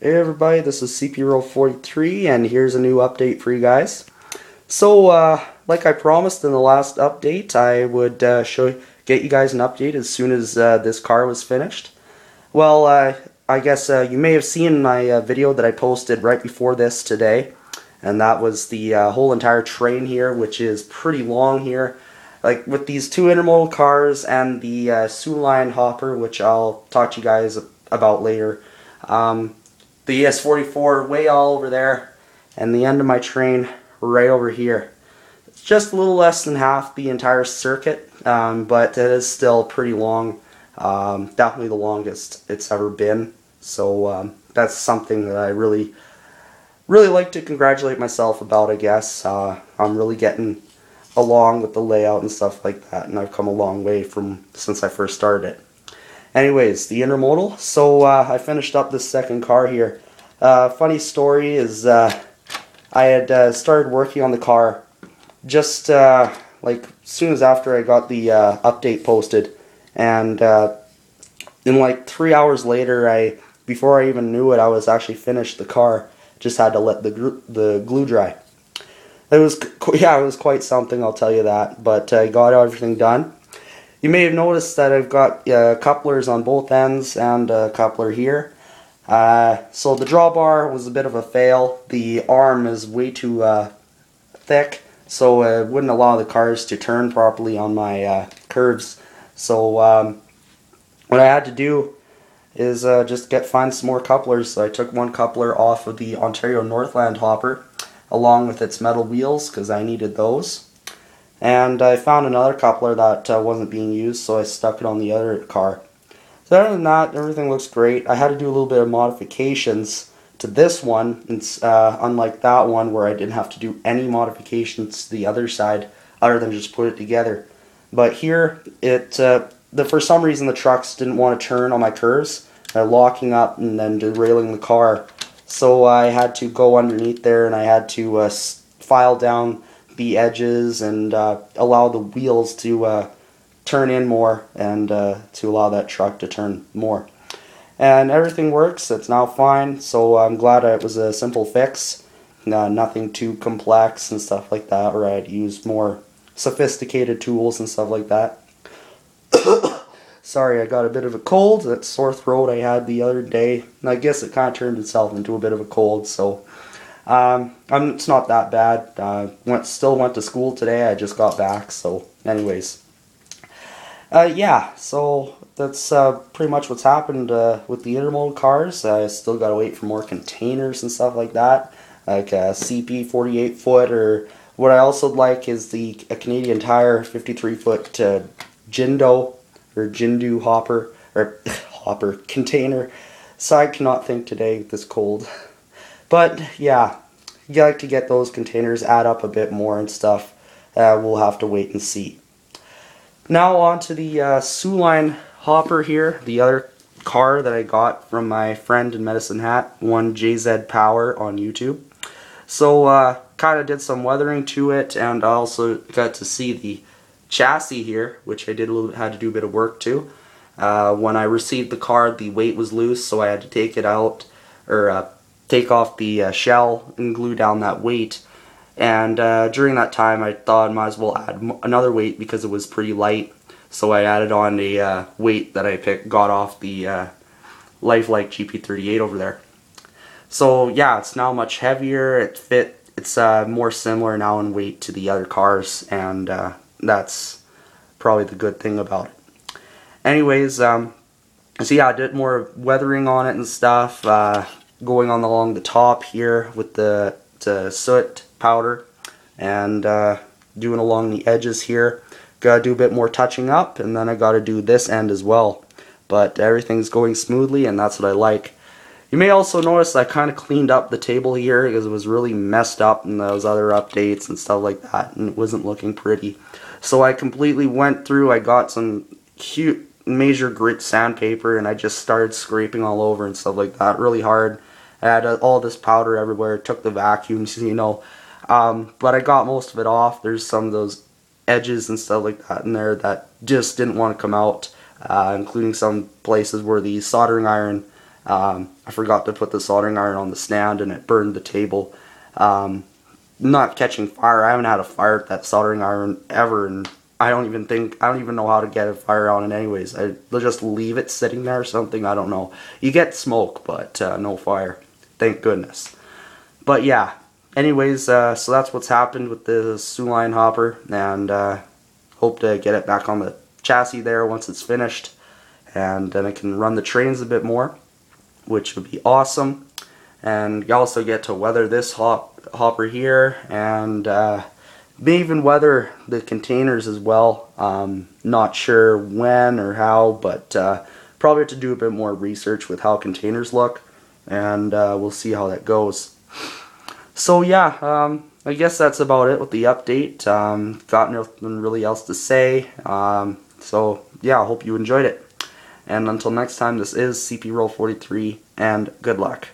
Hey everybody, this is CPR43 and here's a new update for you guys. So, like I promised in the last update, I would get you guys an update as soon as this car was finished. Well, I guess you may have seen my video that I posted right before this today, and that was the whole entire train here, which is pretty long here. Like with these two intermodal cars and the SOO Line hopper, which I'll talk to you guys about later. The ES44 way all over there, and the end of my train right over here. It's just a little less than half the entire circuit, but it is still pretty long. Definitely the longest it's ever been. So that's something that I really like to congratulate myself about, I guess. I'm really getting along with the layout and stuff like that, and I've come a long way from since I first started it. Anyways, the Intermodal. So I finished up this second car here. Funny story is I had started working on the car just like soon as after I got the update posted, and in like 3 hours later, before I even knew it, I was actually finished the car. Just had to let the glue dry. It was quite something, I'll tell you that. But I got everything done. You may have noticed that I've got couplers on both ends and a coupler here. So the drawbar was a bit of a fail. The arm is way too thick, so it wouldn't allow the cars to turn properly on my curves. So what I had to do is just find some more couplers. So I took one coupler off of the Ontario Northland hopper, along with its metal wheels, because I needed those. And I found another coupler that wasn't being used, so I stuck it on the other car. So other than that, everything looks great. I had to do a little bit of modifications to this one. It's unlike that one where I didn't have to do any modifications to the other side other than just put it together. But here, for some reason the trucks didn't want to turn on my curves, locking up and then derailing the car. So I had to go underneath there, and I had to file down the edges and allow the wheels to turn in more, and to allow that truck to turn more. And everything works. It's now fine, so I'm glad it was a simple fix. Nothing too complex and stuff like that, or I'd use more sophisticated tools and stuff like that. Sorry, I got a bit of a cold. That sore throat I had the other day, and I guess it kind of turned itself into a bit of a cold, so it's not that bad. Still went to school today. I just got back. So anyways, yeah, so that's pretty much what's happened with the intermodal cars. I still gotta wait for more containers and stuff like that, like a CP 48-foot, or what I also like is a Canadian Tire 53-foot Jindu hopper, or hopper container. So I cannot think today with this cold. But yeah, you like to get those containers add up a bit more and stuff. We'll have to wait and see. Now on to the SOO Line hopper here, the other car that I got from my friend in Medicine Hat, one JZ Power on YouTube. So kind of did some weathering to it, and I also got to see the chassis here, which I had to do a bit of work to. When I received the car, the weight was loose, so I had to take it out, or take off the shell and glue down that weight. And during that time, I thought I might as well add another weight because it was pretty light. So I added on a weight that I got off the Lifelike GP38 over there. So yeah, it's now much heavier. It's more similar now in weight to the other cars, and that's probably the good thing about it. Anyways, so yeah, I did more weathering on it and stuff. Going on along the top here with the soot powder, and doing along the edges here. Gotta do a bit more touching up, and then I gotta do this end as well. But everything's going smoothly, and that's what I like. You may also notice I kind of cleaned up the table here because it was really messed up in those other updates and stuff like that, and it wasn't looking pretty. So I completely went through, I got some cute major grit sandpaper, and I just started scraping all over and stuff like that really hard. I had all this powder everywhere, took the vacuums, you know, but I got most of it off. There's some of those edges and stuff like that in there that just didn't want to come out, including some places where the soldering iron I forgot to put the soldering iron on the stand and it burned the table. Not catching fire. I haven't had a fire with that soldering iron ever, and I don't even know how to get a fire on it anyways. They'll just leave it sitting there or something, I don't know. You get smoke, but no fire. Thank goodness. But yeah, anyways, so that's what's happened with the SOO line hopper, and hope to get it back on the chassis there once it's finished, and then I can run the trains a bit more, which would be awesome. And you also get to weather this hopper here, and may even weather the containers as well. Not sure when or how, but probably have to do a bit more research with how containers look, and we'll see how that goes. So yeah, I guess that's about it with the update. Got nothing really else to say. So yeah, I hope you enjoyed it. And until next time, this is CPR43, and good luck.